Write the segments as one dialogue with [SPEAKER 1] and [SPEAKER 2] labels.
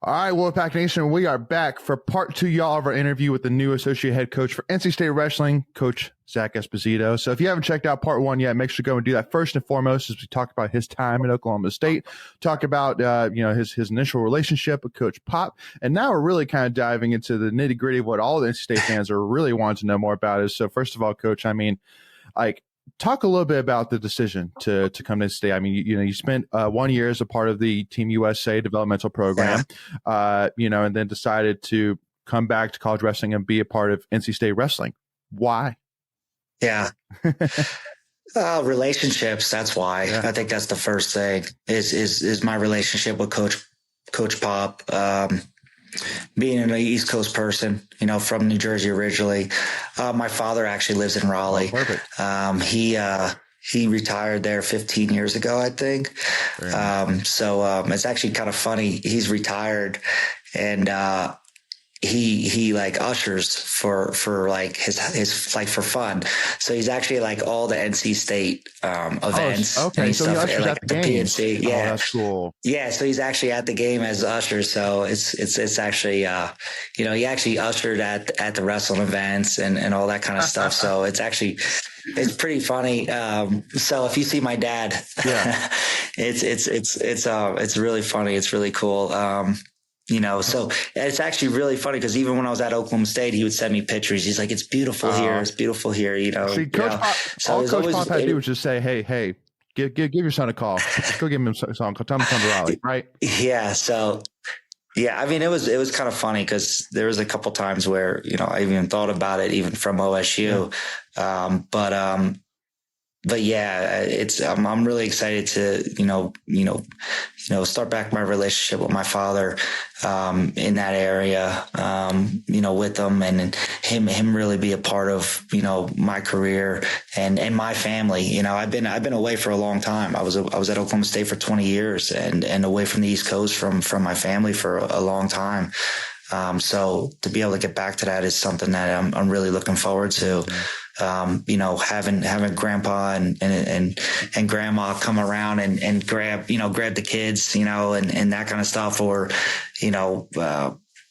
[SPEAKER 1] All right, Wolfpack Nation, we are back for part 2, y'all, of our interview with the new associate head coach for NC State Wrestling, Coach Zach Esposito. So if you haven't checked out part 1 yet, make sure to go and do that first and foremost as we talk about his time at Oklahoma State, talk about his initial relationship with Coach Pop, and now we're really kind of diving into the nitty gritty of what all the NC State fans are really wanting to know more about. Is so first of all, Coach, talk a little bit about the decision to come to state. I mean, you spent 1 year as a part of the Team USA developmental program, and then decided to come back to college wrestling and be a part of NC State wrestling. Why?
[SPEAKER 2] Yeah. Relationships. That's why. Yeah. I think that's the first thing is my relationship with Coach Pop. Being an East Coast person, from New Jersey originally. My father actually lives in Raleigh. Oh, perfect. He retired there 15 years ago, I think. It's actually kind of funny. He's retired and, he like ushers for like his like for fun. So he's actually like all the NC State events.
[SPEAKER 1] Oh, okay. So he ushers
[SPEAKER 2] like
[SPEAKER 1] at the
[SPEAKER 2] PNC. Yeah.
[SPEAKER 1] Oh, that's cool.
[SPEAKER 2] Yeah. So he's actually at the game as usher. So it's actually he actually ushered at the wrestling events and all that kind of stuff. So it's pretty funny. So if you see my dad, yeah. it's really funny. It's really cool. So it's actually really funny because even when I was at Oklahoma State, he would send me pictures. He's like, "It's beautiful here. It's beautiful here."
[SPEAKER 1] See, Coach Pop, so all Coach Pop had to do was just say, "Hey, give your son a call. Let's go give him a song. Tell him to come to Raleigh." Right?
[SPEAKER 2] Yeah. So yeah, I mean, it was kind of funny because there was a couple times where I even thought about it, even from OSU, yeah. But yeah, I'm really excited to, start back my relationship with my father, in that area, with him and him really be a part of, my career and my family. I've been away for a long time. I was at Oklahoma State for 20 years and away from the East Coast from my family for a long time. So to be able to get back to that is something that I'm really looking forward to. Having grandpa and grandma come around and grab the kids, and that kind of stuff. Or,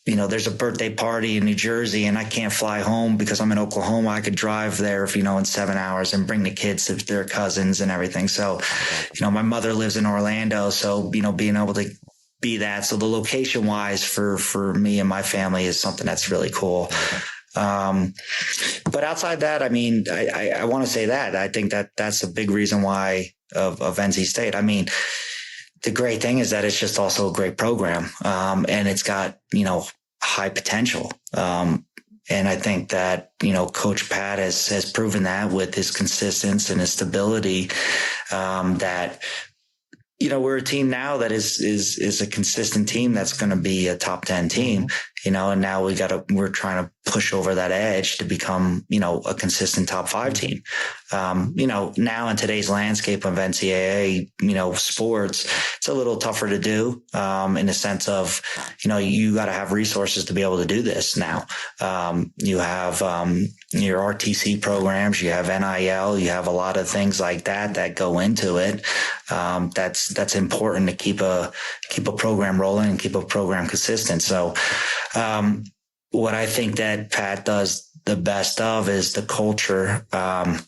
[SPEAKER 2] there's a birthday party in New Jersey and I can't fly home because I'm in Oklahoma. I could drive there, in 7 hours and bring the kids to their cousins and everything. So, my mother lives in Orlando. So, being able to be that. So the location wise for me and my family is something that's really cool. But outside that, I mean, I want to say that I think that's a big reason why of NC State. I mean, the great thing is that it's just also a great program. And it's got, high potential. And I think that, Coach Pat has proven that with his consistency and his stability, that, we're a team now that is a consistent team that's going to be a top 10 team, and now we're trying to push over that edge to become, a consistent top 5 team. Now in today's landscape of NCAA, sports, it's a little tougher to do, in the sense of, you got to have resources to be able to do this now. You have, your RTC programs, you have NIL, you have a lot of things like that go into it. That's important to keep a program rolling and keep a program consistent. So, what I think that Pat does the best of is the culture. Some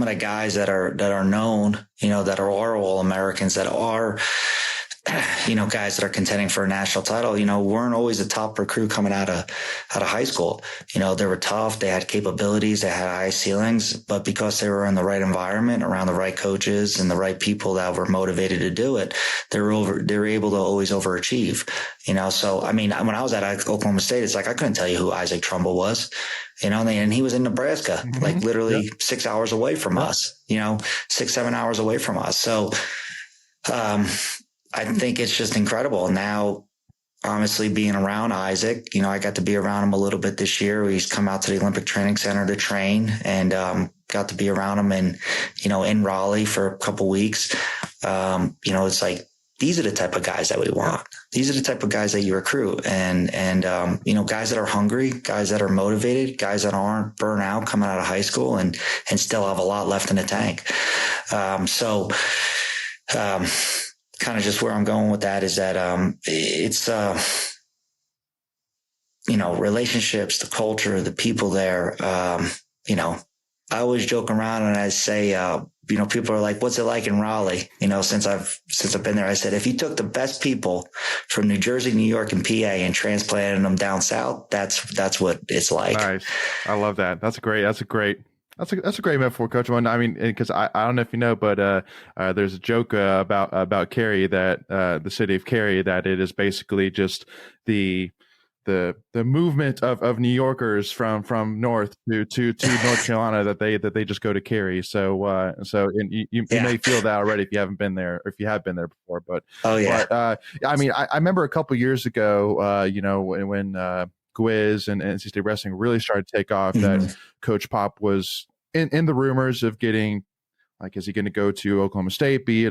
[SPEAKER 2] of the guys that are known, that are all Americans, that are, guys that are contending for a national title, weren't always a top recruit coming out of high school. They were tough. They had capabilities. They had high ceilings, but because they were in the right environment, around the right coaches and the right people that were motivated to do it, they were able to always overachieve, So, I mean, when I was at Oklahoma State, it's like, I couldn't tell you who Isaac Trumbull was, and he was in Nebraska, like literally 6 hours away from us, 6-7 hours away from us. So, I think it's just incredible. Now, honestly, being around Isaac, I got to be around him a little bit this year. He's come out to the Olympic Training Center to train and got to be around him in Raleigh for a couple weeks. It's like, these are the type of guys that we want. These are the type of guys that you recruit and guys that are hungry, guys that are motivated, guys that aren't burnt out coming out of high school and still have a lot left in the tank. kind of just where I'm going with that is that it's relationships, the culture, the people there. I always joke around and I say, people are like, what's it like in Raleigh? Since I've been there, I said, if you took the best people from New Jersey, New York, and PA and transplanted them down south, that's what it's like.
[SPEAKER 1] Nice. I love that. That's a great metaphor, Coach. I mean, because I don't know if you know, but there's a joke about Cary, that the city of Cary, that it is basically just the movement of New Yorkers from north to North Carolina, that they just go to Cary. So and you may feel that already if you haven't been there, or if you have been there before. But I mean, I remember a couple years ago, when Gwiz and NC State Wrestling really started to take off, that Coach Pop was in the rumors of getting, like, is he going to go to Oklahoma State, be a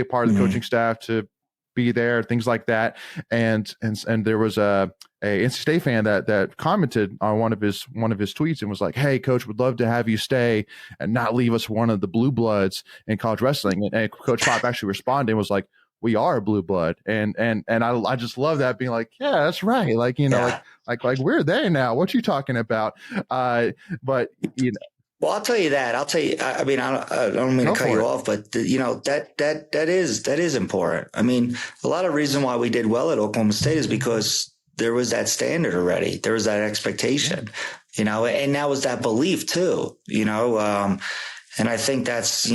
[SPEAKER 1] part of the coaching staff, to be there, things like that. And there was a NC State fan that commented on one of his tweets and was like, "Hey, Coach, would love to have you stay and not leave us one of the blue bloods in college wrestling." And Coach Pop actually responded and was like, "We are a blue blood." And I just love that, being like, yeah, that's right. Like, like we're there now. What you talking about? But
[SPEAKER 2] Well, I'll tell you that. I mean, I don't mean to cut you off, but that is important. I mean, a lot of reason why we did well at Oklahoma State is because there was that standard already. There was that expectation, and that was that belief too, and I think that's,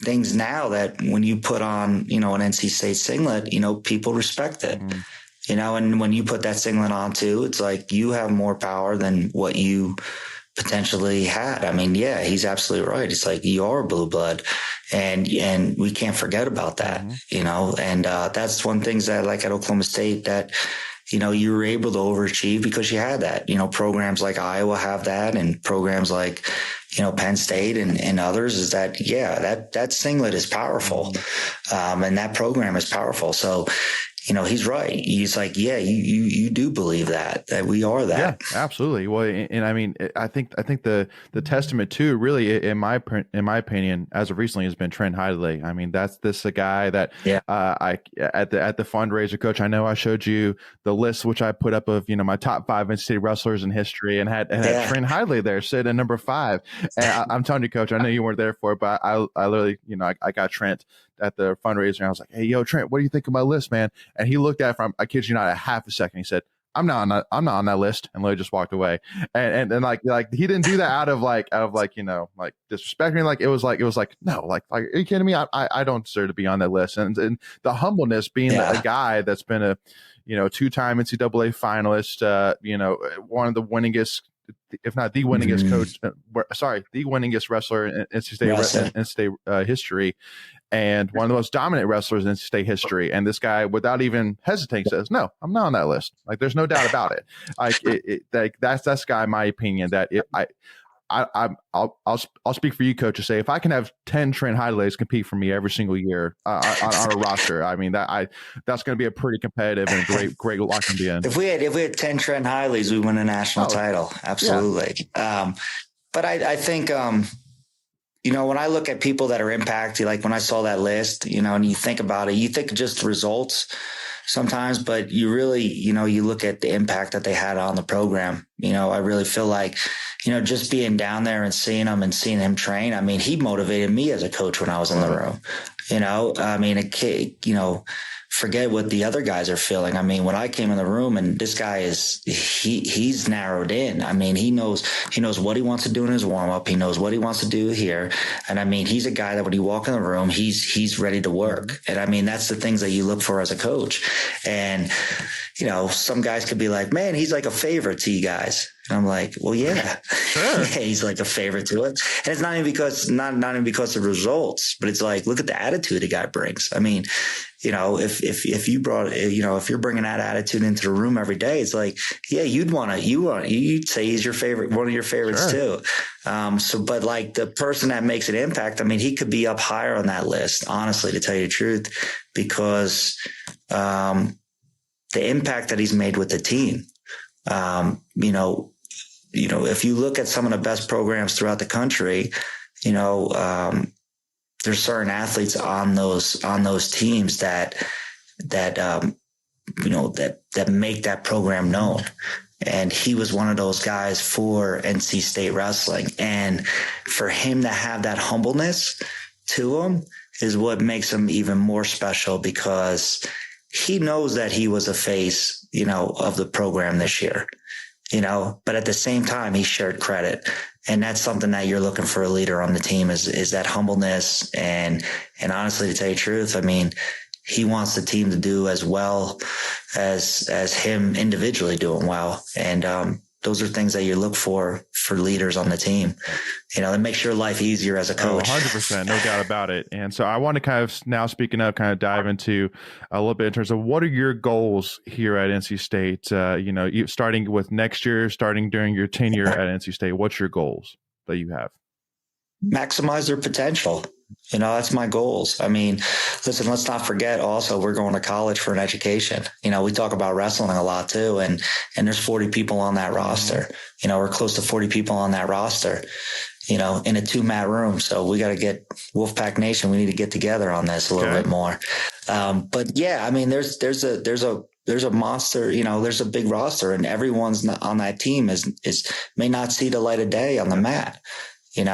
[SPEAKER 2] things now that when you put on, an NC State singlet, people respect it. And when you put that singlet on too, it's like you have more power than what you potentially had. I mean, yeah, he's absolutely right. It's like, you are a blue blood, and we can't forget about that, and that's one thing that, like, at Oklahoma State, that, you were able to overachieve because you had that, programs like Iowa have that, and programs like, Penn State and others, is that, that singlet is powerful. And that program is powerful. So, he's right. He's like, yeah, you do believe that we are that.
[SPEAKER 1] Yeah, absolutely. Well, and I mean, I think the testament too, really, in my opinion, as of recently, has been Trent Hidley. I mean, this a guy that, I at the fundraiser, Coach, I know I showed you the list, which I put up of, my top 5 NC State wrestlers in history, and had Trent Hidley there sitting at number 5. And I'm telling you, Coach, I know you weren't there for it, but I literally, I got Trent at the fundraiser, and I was like, "Hey, yo, Trent, what do you think of my list, man?" And he looked at it from, I kid you not, a half a second. He said, I'm not on that list," and literally just walked away. And like he didn't do that out of disrespecting. Like it was like no, like are you kidding me? I don't deserve to be on that list. And the humbleness, being a guy that's been a 2-time NCAA finalist, one of the winningest, if not the winningest coach, the winningest wrestler in NC State history, and one of the most dominant wrestlers in state history. And this guy, without even hesitating, says, "No, I'm not on that list." Like, there's no doubt about it. Like that's this guy, in my opinion, that I'll speak for you, Coach, to say, if I can have 10 Trent Hidleys compete for me every single year on a roster, I mean, that's going to be a pretty competitive and great lock to be in.
[SPEAKER 2] If we had 10 Trent Hidleys, we win a national title. Absolutely. Yeah. But I think, when I look at people that are impacted, like when I saw that list, and you think about it, you think just results sometimes, but you really, you look at the impact that they had on the program. I really feel like, just being down there and seeing him train. I mean, he motivated me as a coach when I was in the room. I mean, a kid, forget what the other guys are feeling. I mean, when I came in the room, and this guy he's narrowed in. I mean, he knows what he wants to do in his warm up. He knows what he wants to do here. And I mean, he's a guy that when you walk in the room, he's ready to work. And I mean, that's the things that you look for as a coach. And, some guys could be like, "Man, he's like a favorite to you guys." And I'm like, well, yeah, sure. Yeah, he's like a favorite to it. And it's not even because of results, but it's like, look at the attitude the guy brings. I mean, if you brought, if you're bringing that attitude into the room every day, it's like, yeah, you'd say he's your favorite, one of your favorites too. But like the person that makes an impact, I mean, he could be up higher on that list, honestly, to tell you the truth, because, the impact that he's made with the team. If you look at some of the best programs throughout the country, there's certain athletes on those teams that make that program known. And he was one of those guys for NC State wrestling. And for him to have that humbleness to him is what makes him even more special, because he knows that he was a face, of the program this year, but at the same time, he shared credit. And that's something that you're looking for a leader on the team is that humbleness. And honestly, to tell you the truth, I mean, he wants the team to do as well as him individually doing well. And those are things that you look for leaders on the team. That makes your life easier as a coach.
[SPEAKER 1] 100%, no doubt about it. And so I want to kind of, now speaking of, kind of dive into a little bit in terms of what are your goals here at NC State? Starting with next year, starting during your tenure at NC State, what's your goals that you have?
[SPEAKER 2] Maximize their potential. That's my goals. I mean, listen, let's not forget also we're going to college for an education. We talk about wrestling a lot too. And there's 40 people on that roster. We're close to 40 people on that roster, in a 2-mat room. So we got to get Wolfpack Nation. We need to get together on this a little bit more. But yeah, I mean, there's a monster, there's a big roster, and everyone's on that team may not see the light of day on the mat, and,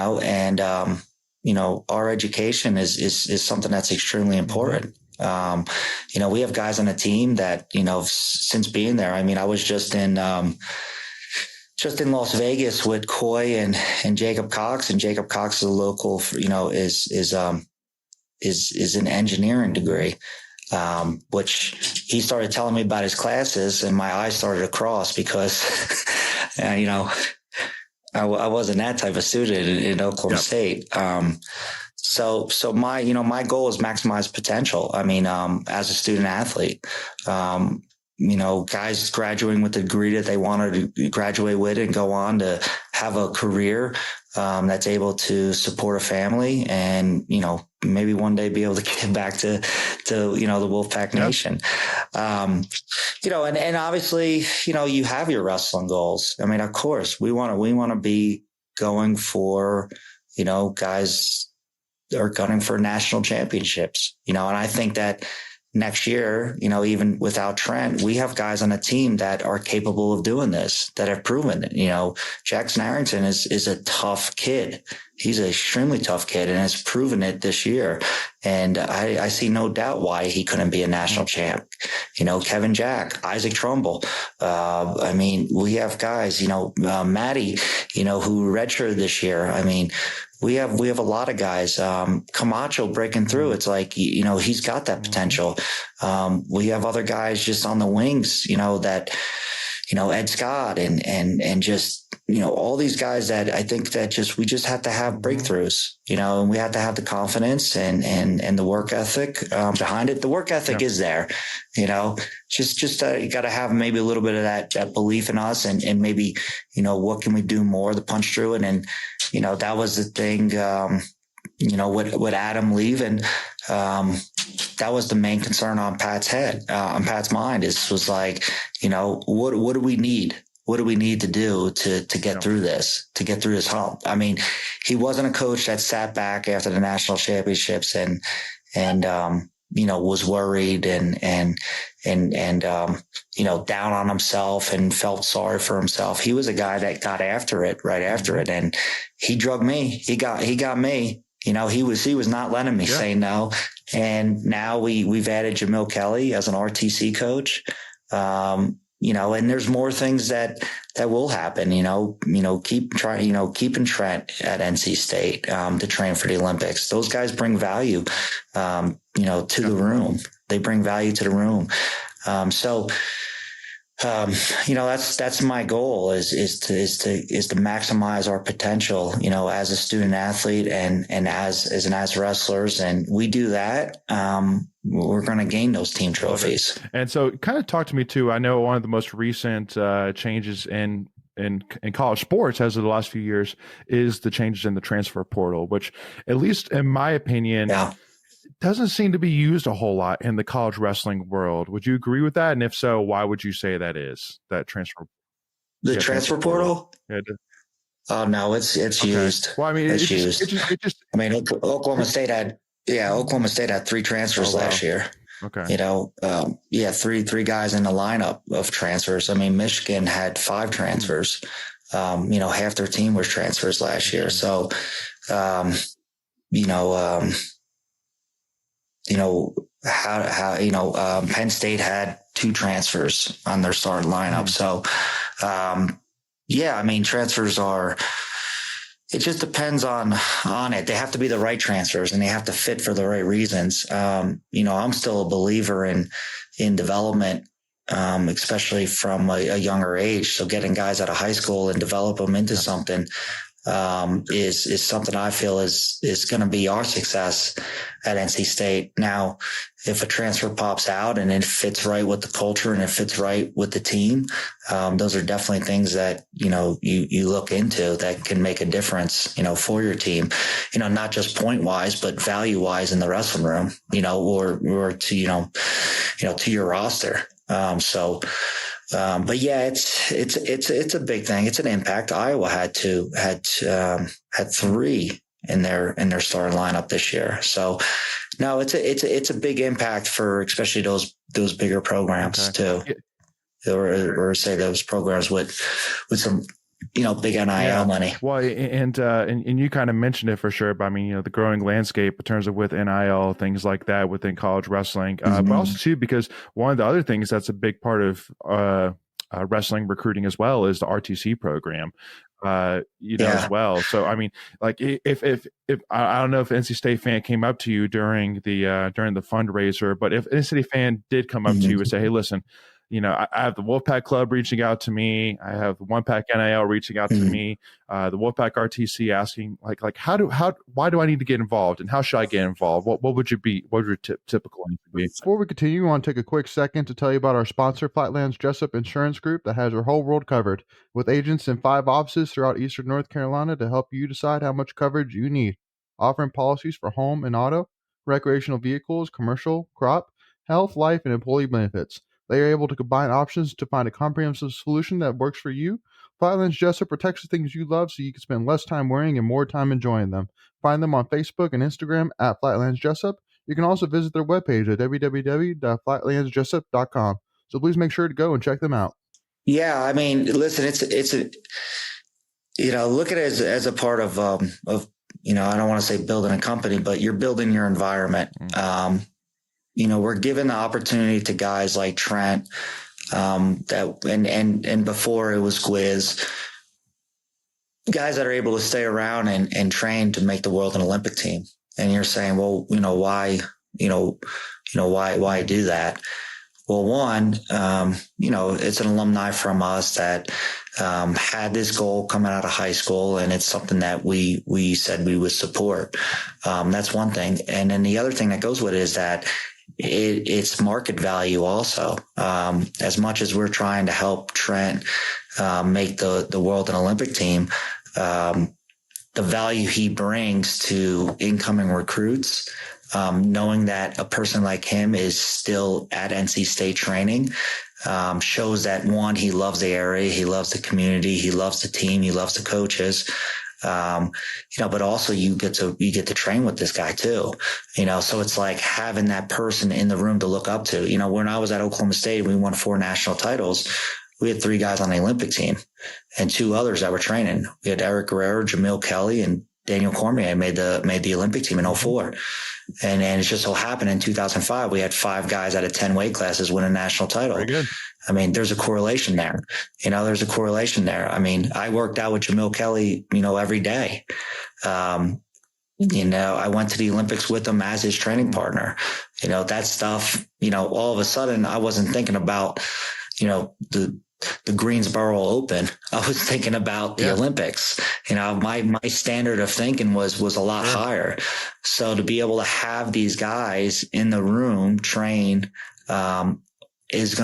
[SPEAKER 2] our education is something that's extremely important. We have guys on the team that, since being there, I mean, I was just in Las Vegas with Coy and Jacob Cox, and Jacob Cox is a local, is an engineering degree, which he started telling me about his classes, and my eyes started to cross because, I wasn't that type of student in Oklahoma State. So my goal is maximize potential. I mean, as a student athlete, guys graduating with the degree that they wanted to graduate with and go on to have a career, that's able to support a family and, maybe one day be able to get back to the Wolfpack Nation. And obviously, you have your wrestling goals. I mean, of course we want to be going for, guys that are gunning for national championships, and I think that next year, even without Trent, we have guys on a team that are capable of doing this, that have proven it. Jackson Harrington is a tough kid. He's an extremely tough kid and has proven it this year. And I see no doubt why he couldn't be a national champ. Kevin Jack, Isaac Trumbull. I mean, we have guys, Natty, who redshirted this year. I mean, we have a lot of guys, Camacho breaking through. It's like, he's got that potential. We have other guys just on the wings, that, Ed Scott and just, all these guys that I think that we just have to have breakthroughs, and we have to have the confidence and the work ethic, behind it. The work ethic is there, you got to have maybe a little bit of that belief in us and maybe, what can we do more to punch through it? And, that was the thing, with Adam leaving, that was the main concern on Pat's mind was like, what do we need? What do we need to do to get through this, hump? I mean, he wasn't a coach that sat back after the national championships and was worried and down on himself and felt sorry for himself. He was a guy that got after it right after it. And he drugged me. He got me, he was not letting me say no. And now we've added Jamil Kelly as an RTC coach. And there's more things that will happen, keeping Trent at NC State, to train for the Olympics. Those guys bring value, to the room. They bring value to the room. That's my goal is to maximize our potential, as a student athlete and as wrestlers. And we do that. We're going to gain those team trophies.
[SPEAKER 1] And so kind of talk to me too. I know one of the most recent changes in college sports as of the last few years is the changes in the transfer portal, which at least in my opinion, doesn't seem to be used a whole lot in the college wrestling world. Would you agree with that? And if so, why would you say that is, that transfer?
[SPEAKER 2] Transfer portal?
[SPEAKER 1] Yeah.
[SPEAKER 2] Oh no, it's
[SPEAKER 1] Okay.
[SPEAKER 2] used.
[SPEAKER 1] Well, I mean,
[SPEAKER 2] It's used.
[SPEAKER 1] it just.
[SPEAKER 2] I mean, Oklahoma State had 3 transfers
[SPEAKER 1] Oh wow.
[SPEAKER 2] last year.
[SPEAKER 1] Okay.
[SPEAKER 2] Three guys in the lineup of transfers. I mean, Michigan had 5 transfers. Half their team was transfers last year. So, Penn State had 2 transfers on their starting lineup. So, I mean, transfers are. It just depends on it. They have to be the right transfers and they have to fit for the right reasons. I'm still a believer in development, especially from a younger age. So getting guys out of high school and develop them into something is something I feel is going to be our success at NC State. Now, if a transfer pops out and it fits right with the culture and it fits right with the team, those are definitely things that, you look into that can make a difference, for your team, not just point wise, but value wise in the wrestling room, or to, to your roster. But yeah, it's a big thing. It's an impact. Iowa had 3 in their starting lineup this year. So no, it's a big impact for especially those bigger programs too, or say those programs with some big NIL money.
[SPEAKER 1] Well, and you kind of mentioned it for sure, but I mean, the growing landscape in terms of with NIL, things like that within college wrestling, but also too, because one of the other things that's a big part of wrestling recruiting as well is the RTC program, as well. So, I mean, like if I don't know if NC State fan came up to you during the fundraiser, but if NC State fan did come up to you and say, hey, listen, I have the Wolfpack Club reaching out to me. I have the One Pack NIL reaching out to me. The Wolfpack RTC asking like why do I need to get involved and how should I get involved? What would your typical answer be? Before we continue, I want to take a quick second to tell you about our sponsor, Flatlands Jessup Insurance Group, that has your whole world covered, with agents in 5 offices throughout Eastern North Carolina to help you decide how much coverage you need, offering policies for home and auto, recreational vehicles, commercial, crop, health, life, and employee benefits. They are able to combine options to find a comprehensive solution that works for you. Flatlands Jessup protects the things you love so you can spend less time worrying and more time enjoying them. Find them on Facebook and Instagram at Flatlands Jessup. You can also visit their webpage at www.flatlandsjessup.com. So please make sure to go and check them out.
[SPEAKER 2] Yeah, I mean, listen, it's look at it as a part of I don't want to say building a company, but you're building your environment. We're giving the opportunity to guys like Trent, and before it was Gwiz, guys that are able to stay around and train to make the world an Olympic team. And you're saying, well, why do that? Well, one, it's an alumni from us that had this goal coming out of high school, and it's something that we said we would support. That's one thing. And then the other thing that goes with it is that it's market value also. As much as we're trying to help Trent make the world an Olympic team, the value he brings to incoming recruits, knowing that a person like him is still at NC State training, shows that one, he loves the area, he loves the community, he loves the team, he loves the coaches. But also you get to train with this guy too, so it's like having that person in the room to look up to. When I was at Oklahoma State, we won 4 national titles. We had 3 guys on the Olympic team and 2 others that were training. We had Eric Guerrero, Jamil Kelly, and Daniel Cormier made the Olympic team in 2004. And it just so happened in 2005, we had 5 guys out of 10 weight classes win a national title.
[SPEAKER 1] Very good.
[SPEAKER 2] I mean, there's a correlation there. There's a correlation there. I mean, I worked out with Jamil Kelly, every day. I went to the Olympics with him as his training partner. That stuff, all of a sudden I wasn't thinking about, the Greensboro Open. I was thinking about the Olympics. My standard of thinking was a lot higher. So to be able to have these guys in the room train, is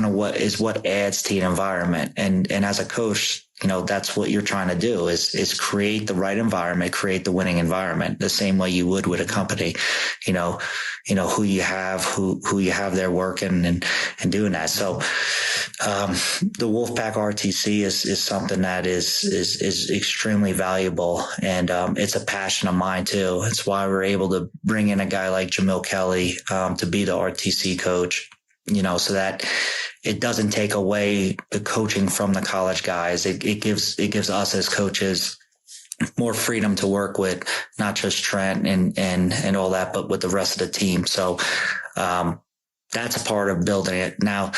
[SPEAKER 2] what adds to the environment. And as a coach, that's what you're trying to do is create the right environment, create the winning environment, the same way you would with a company, who you have there working and doing that. So, the Wolfpack RTC is something that is extremely valuable. And, it's a passion of mine too. It's why we're able to bring in a guy like Jamil Kelly, to be the RTC coach, so that it doesn't take away the coaching from the college guys. It gives us as coaches more freedom to work with not just Trent and all that, but with the rest of the team. So, that's a part of building it. Now,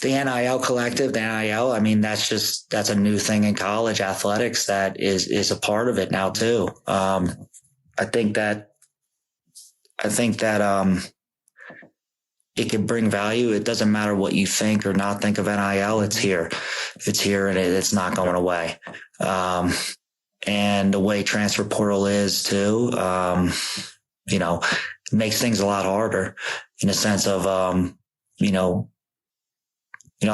[SPEAKER 2] the NIL collective, the NIL, I mean, that's a new thing in college athletics that is a part of it now too. I think that it can bring value. It doesn't matter what you think or not think of NIL. It's here and it's not going away. And the way transfer portal is too, makes things a lot harder in a sense of, I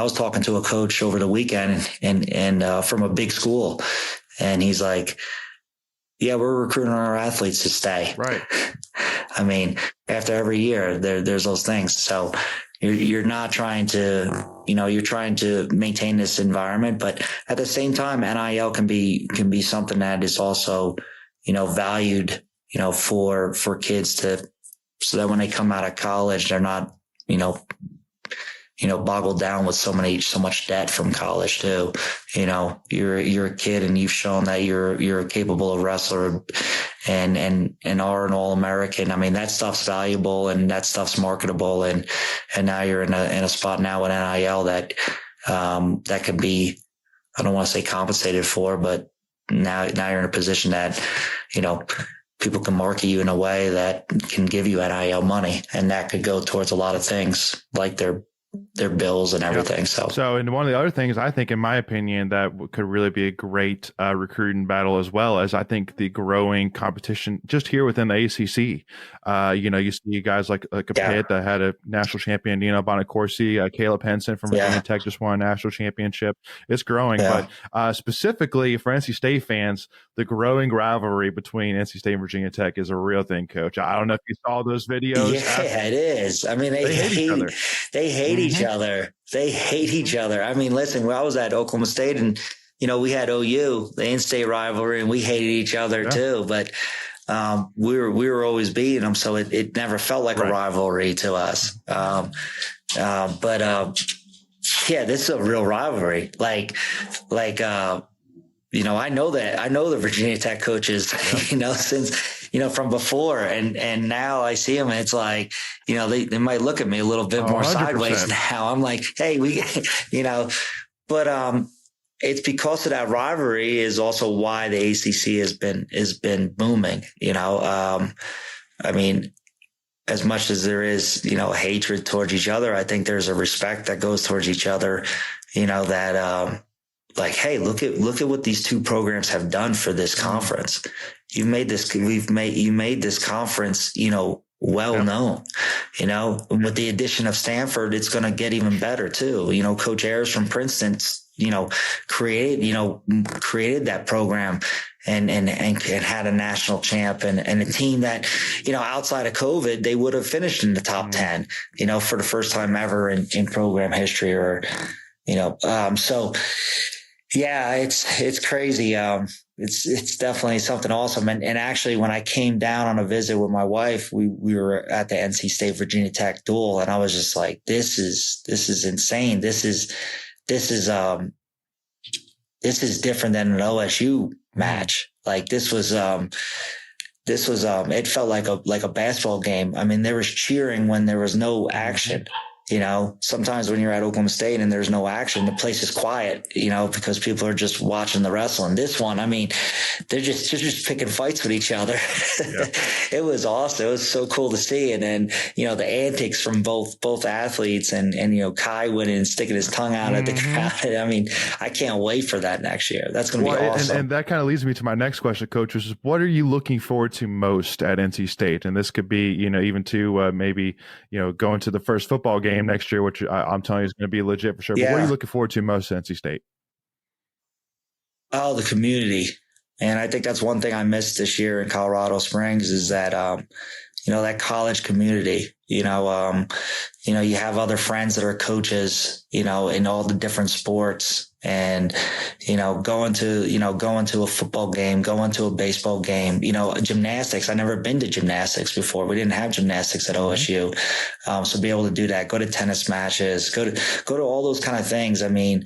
[SPEAKER 2] was talking to a coach over the weekend and from a big school, and he's like, yeah, we're recruiting our athletes to stay.
[SPEAKER 1] Right.
[SPEAKER 2] I mean, after every year there's those things. So you're not trying to, you're trying to maintain this environment, but at the same time, NIL can be something that is also, valued, for kids so that when they come out of college, they're not, boggled down with so much debt from college too. You're a kid and you've shown that you're capable of wrestler and are an All-American. I mean, that stuff's valuable and that stuff's marketable. And now you're in a spot now with NIL that can be, I don't want to say compensated for, but now you're in a position that, people can market you in a way that can give you NIL money, and that could go towards a lot of things like their bills and everything.
[SPEAKER 1] Yeah. So, and one of the other things I think, in my opinion, that could really be a great recruiting battle, as well as I think the growing competition just here within the ACC. You see guys like a Pitt that had a national champion, Bonacorsi, Caleb Henson from Virginia Tech just won a national championship. It's growing, but specifically for NC State fans, the growing rivalry between NC State and Virginia Tech is a real thing, Coach. I don't know if you saw those videos.
[SPEAKER 2] Yeah, it is. I mean, they hate each other. They hate each other. They hate each other. I mean, listen, when I was at Oklahoma State and, we had OU, the in-state rivalry, and we hated each other too. But we were always beating them, so it never felt like a rivalry to us. This is a real rivalry. I know the Virginia Tech coaches, since, from before, and now I see them and it's like, they might look at me a little bit more 100%. Sideways now. I'm like, hey, but it's because of that rivalry is also why the ACC has been booming. I mean, as much as there is, hatred towards each other, I think there's a respect that goes towards each other, that, hey, look at what these two programs have done for this conference. You made this conference, well known, and with the addition of Stanford, it's going to get even better too. Coach Ayers from Princeton, created that program and had a national champ and a team that, outside of COVID, they would have finished in the top 10, for the first time ever in program history so yeah, it's crazy. It's definitely something awesome. And actually, when I came down on a visit with my wife, we were at the NC State Virginia Tech duel, and I was just like, this is insane. This is different than an OSU match. This was it felt like a basketball game. I mean, there was cheering when there was no action. Sometimes when you're at Oklahoma State and there's no action, the place is quiet, because people are just watching the wrestling. This one, I mean, they're just picking fights with each other. Yeah. It was awesome. It was so cool to see. And then, the antics from both athletes and Kai went in and sticking his tongue out at the crowd. I mean, I can't wait for that next year. That's going to be awesome.
[SPEAKER 1] And that kind of leads me to my next question, Coach, which is, what are you looking forward to most at NC State? And this could be, even to maybe, going to the first football game next year, which I'm telling you is going to be legit for sure. But what are you looking forward to most at NC State?
[SPEAKER 2] Oh, the community. And I think that's one thing I missed this year in Colorado Springs is that, that college community, you have other friends that are coaches, in all the different sports and, going to a football game, going to a baseball game, gymnastics. I've never been to gymnastics before. We didn't have gymnastics at OSU. So be able to do that, go to tennis matches, go to all those kind of things. I mean,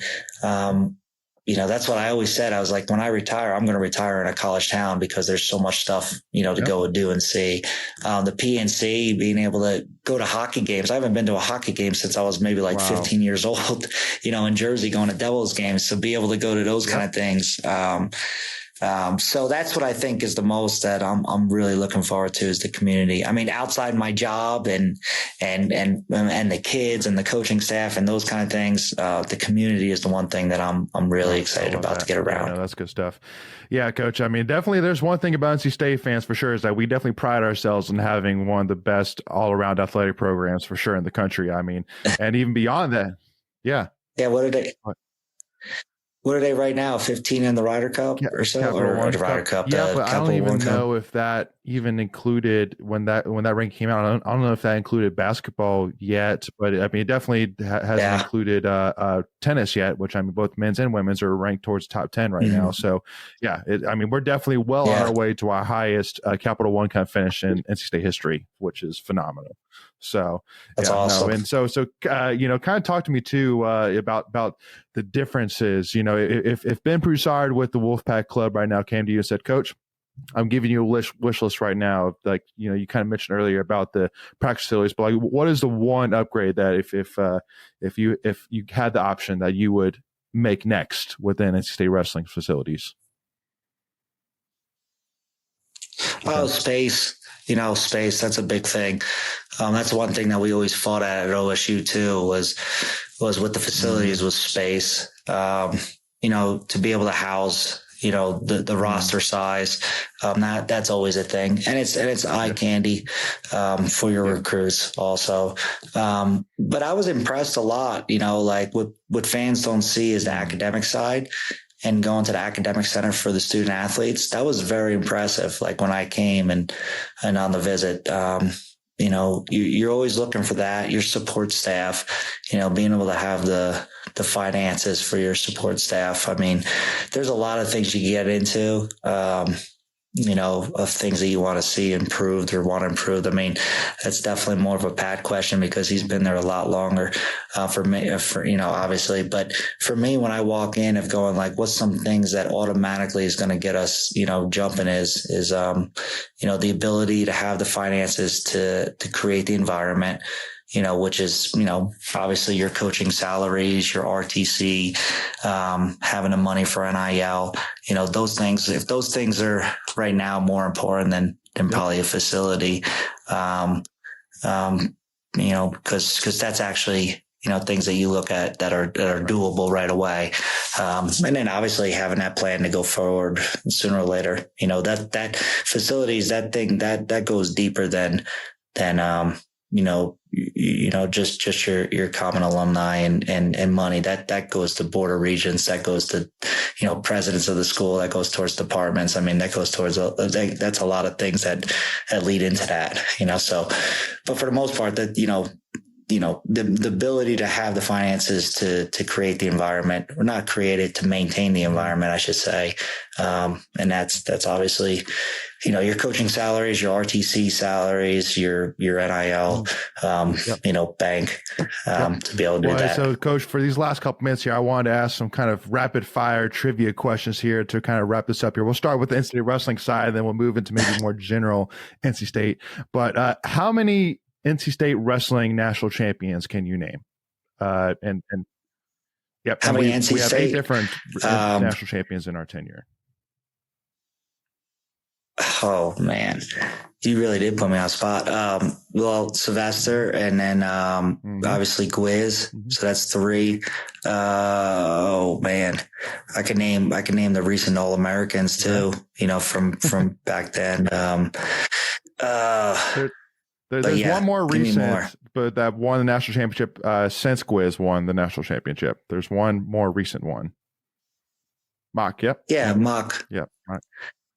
[SPEAKER 2] that's what I always said. I was like, when I retire, I'm going to retire in a college town because there's so much stuff, to go and do and see. The PNC, being able to go to hockey games. I haven't been to a hockey game since I was maybe 15 years old, in Jersey, going to Devils games. So be able to go to those kind of things. So that's what I think is the most that I'm really looking forward to is the community. I mean, outside my job and the kids and the coaching staff and those kind of things, the community is the one thing that I'm really excited about to get around.
[SPEAKER 1] Yeah, that's good stuff. Yeah, Coach. I mean, definitely there's one thing about NC State fans for sure is that we definitely pride ourselves in having one of the best all around athletic programs for sure in the country. I mean, and even beyond that. Yeah.
[SPEAKER 2] Yeah. What are they right now? 15 in the Ryder Cup or so, or the Ryder Cup?
[SPEAKER 1] Yeah, but I don't even know if that even included when that ranking came out. I don't know if that included basketball yet, but I mean, it definitely hasn't included tennis yet. Which I mean, both men's and women's are ranked towards top 10 right now. So yeah, I mean, we're definitely well on our way to our highest Capital One Cup finish in NC State history, which is phenomenal. So
[SPEAKER 2] that's awesome.
[SPEAKER 1] No, and so kind of talk to me too about the differences. If Ben Broussard with the Wolfpack Club right now came to you and said, Coach, I'm giving you a wish list right now. Like, you kind of mentioned earlier about the practice facilities, but like, what is the one upgrade that if you had the option that you would make next within NC State wrestling facilities?
[SPEAKER 2] Oh, space. Space, that's a big thing. That's one thing that we always fought at OSU too, was with the facilities was space. To be able to house, the roster size, that's always a thing. And it's eye candy, for your recruits also. But I was impressed a lot, like what fans don't see is the academic side. And going to the academic center for the student athletes, that was very impressive. Like when I came and on the visit, you're always looking for that. Your support staff, being able to have the finances for your support staff. I mean, there's a lot of things you get into, of things that you want to see improved or want improved. I mean, that's definitely more of a Pat question because he's been there a lot longer, for me, obviously. But for me, when I walk in of going like, what's some things that automatically is going to get us, jumping is the ability to have the finances to create the environment, which is, obviously your coaching salaries, your RTC, having the money for NIL, those things, if those things are right now more important than probably a facility, because that's actually, things that you look at that are doable right away. And then obviously having that plan to go forward sooner or later, that facilities, that thing that goes deeper than just your common alumni and money that goes to border regions, that goes to, presidents of the school, that goes towards departments. I mean, that goes towards, that's a lot of things that lead into that, so, but for the most part that, the ability to have the finances to create the environment, or not create it, to maintain the environment, I should say. And that's obviously, your coaching salaries, your RTC salaries, your NIL, bank, to be able to do that.
[SPEAKER 1] So Coach, for these last couple minutes here, I wanted to ask some kind of rapid fire trivia questions here to kind of wrap this up here. We'll start with the NC State wrestling side, and then we'll move into maybe more general NC State. But how many NC State wrestling national champions can you name?
[SPEAKER 2] How many NC
[SPEAKER 1] we have
[SPEAKER 2] State?
[SPEAKER 1] 8 different national champions in our tenure.
[SPEAKER 2] Oh man, you really did put me on the spot. Well, Sylvester, and then obviously Gwiz. So that's 3. Oh man, I can name the recent All-Americans too. From back then.
[SPEAKER 1] There's one more recent, but that won the national championship since Gwiz won the national championship. There's one more recent one. Mock. Yep.
[SPEAKER 2] Yeah, Mock.
[SPEAKER 1] Yep. Right.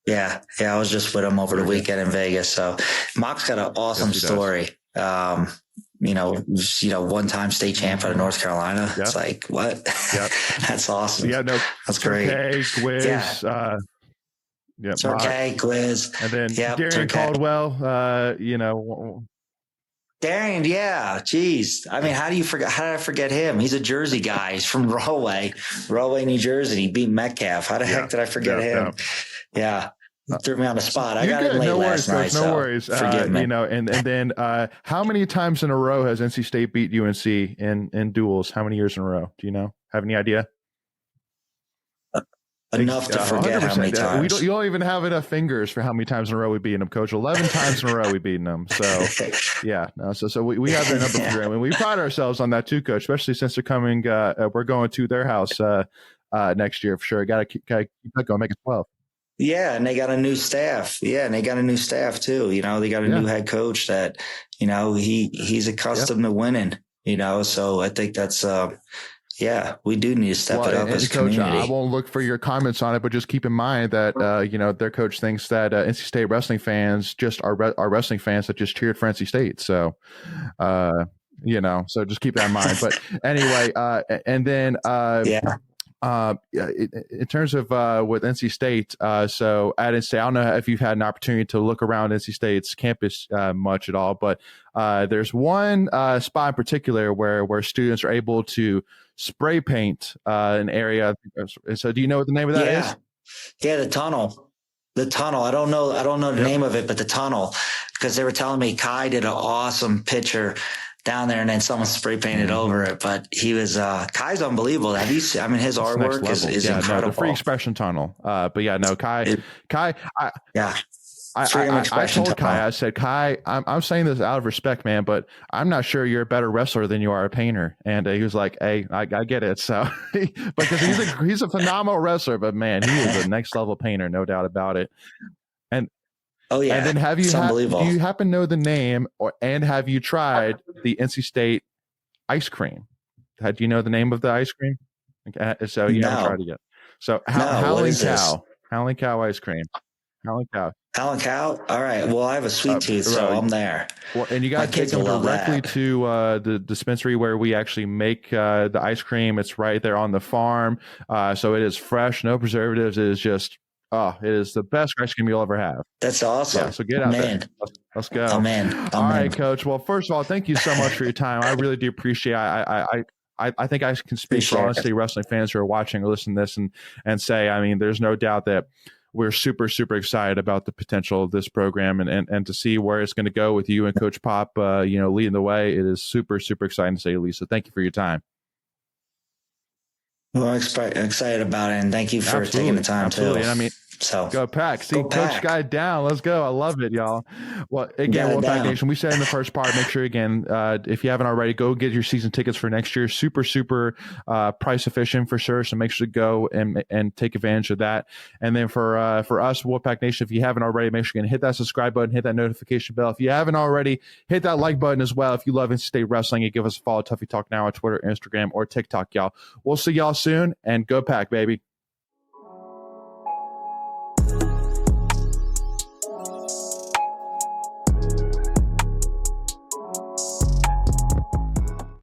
[SPEAKER 2] Yeah. I was just with him over the weekend in Vegas. So Mock's got an awesome story. One-time state champ out of North Carolina. Yep. It's like, what? Yep. That's awesome.
[SPEAKER 1] Yeah, no,
[SPEAKER 2] that's great.
[SPEAKER 1] Okay, Quiz.
[SPEAKER 2] Yeah. It's okay, Quiz.
[SPEAKER 1] And then Darian Caldwell,
[SPEAKER 2] Darian, yeah. Jeez. I mean, how did I forget him? He's a Jersey guy. He's from Rahway, New Jersey. He beat Metcalf. How the heck did I forget him? Yeah. Threw me on the spot. I got in late last night.
[SPEAKER 1] No worries.
[SPEAKER 2] Forgive me.
[SPEAKER 1] And then how many times in a row has NC State beat UNC in duels? How many years in a row? Do you know? Have any idea?
[SPEAKER 2] Enough to forget 100%. How many times.
[SPEAKER 1] You don't even have enough fingers for how many times in a row we beat them, Coach. 11 times in a row we beaten them. So, yeah. No, so we have their number for and we pride ourselves on that too, Coach. Especially since they're coming. We're going to their house next year for sure. Got to keep that going. Make it 12.
[SPEAKER 2] Yeah, and they got a new staff. Yeah, and they got a new staff too. They got a new head coach that he's accustomed to winning. So I think that's. We do need to step it up as a
[SPEAKER 1] Coach,
[SPEAKER 2] community.
[SPEAKER 1] I won't look for your comments on it, but just keep in mind that their coach thinks that NC State wrestling fans just are wrestling fans that just cheered for NC State. So, so just keep that in mind. But anyway, and then in terms of with NC State, so at NC State, I don't know if you've had an opportunity to look around NC State's campus much at all, but there's one spot in particular where students are able to spray paint an area. So do you know what the name of that is?
[SPEAKER 2] Yeah, the tunnel. I don't know the name of it, but the tunnel, because they were telling me Kai did an awesome picture down there and then someone spray painted over it, but he was Kai's unbelievable. Have you seen, his artwork is incredible.
[SPEAKER 1] The free expression tunnel. Kai I told Kai, I said, Kai, I'm saying this out of respect, man, but I'm not sure you're a better wrestler than you are a painter. And he was like, hey, I get it. So because he's a phenomenal wrestler, but man, he is a next level painter, no doubt about it. And and then do you happen to know the name and have you tried the NC State ice cream? Do you know the name of the ice cream? So you haven't tried it yet. So Howling Cow ice cream. Howling Cow.
[SPEAKER 2] All right. Well, I have a sweet tooth, so I'm there.
[SPEAKER 1] Well, and you got to take them directly to the dispensary where we actually make the ice cream. It's right there on the farm. So it is fresh, no preservatives. It is just, it is the best ice cream you'll ever have.
[SPEAKER 2] That's awesome.
[SPEAKER 1] Yeah, so get out there. Let's go.
[SPEAKER 2] I'm in.
[SPEAKER 1] All right, Coach. Well, first of all, thank you so much for your time. I really do appreciate it. I think I can speak for all State wrestling fans who are watching or listening to this and say, there's no doubt that we're super, super excited about the potential of this program and to see where it's going to go with you and Coach Pop, leading the way. It is super, super exciting to say the least. So thank you for your time.
[SPEAKER 2] Well, I'm excited about it, and thank you for taking the time
[SPEAKER 1] too.
[SPEAKER 2] And
[SPEAKER 1] go Pack. See, Coach Guy down. Let's go. I love it, y'all. Well, again, Wolfpack Nation, we said in the first part, make sure, again, if you haven't already, go get your season tickets for next year. Super, super price efficient for sure. So make sure to go and take advantage of that. And then for us, Wolfpack Nation, if you haven't already, make sure you hit that subscribe button, hit that notification bell. If you haven't already, hit that like button as well. If you love NC State wrestling, and give us a follow, Tuffy Talk Now on Twitter, Instagram, or TikTok, y'all. We'll see y'all soon, and go Pack, baby.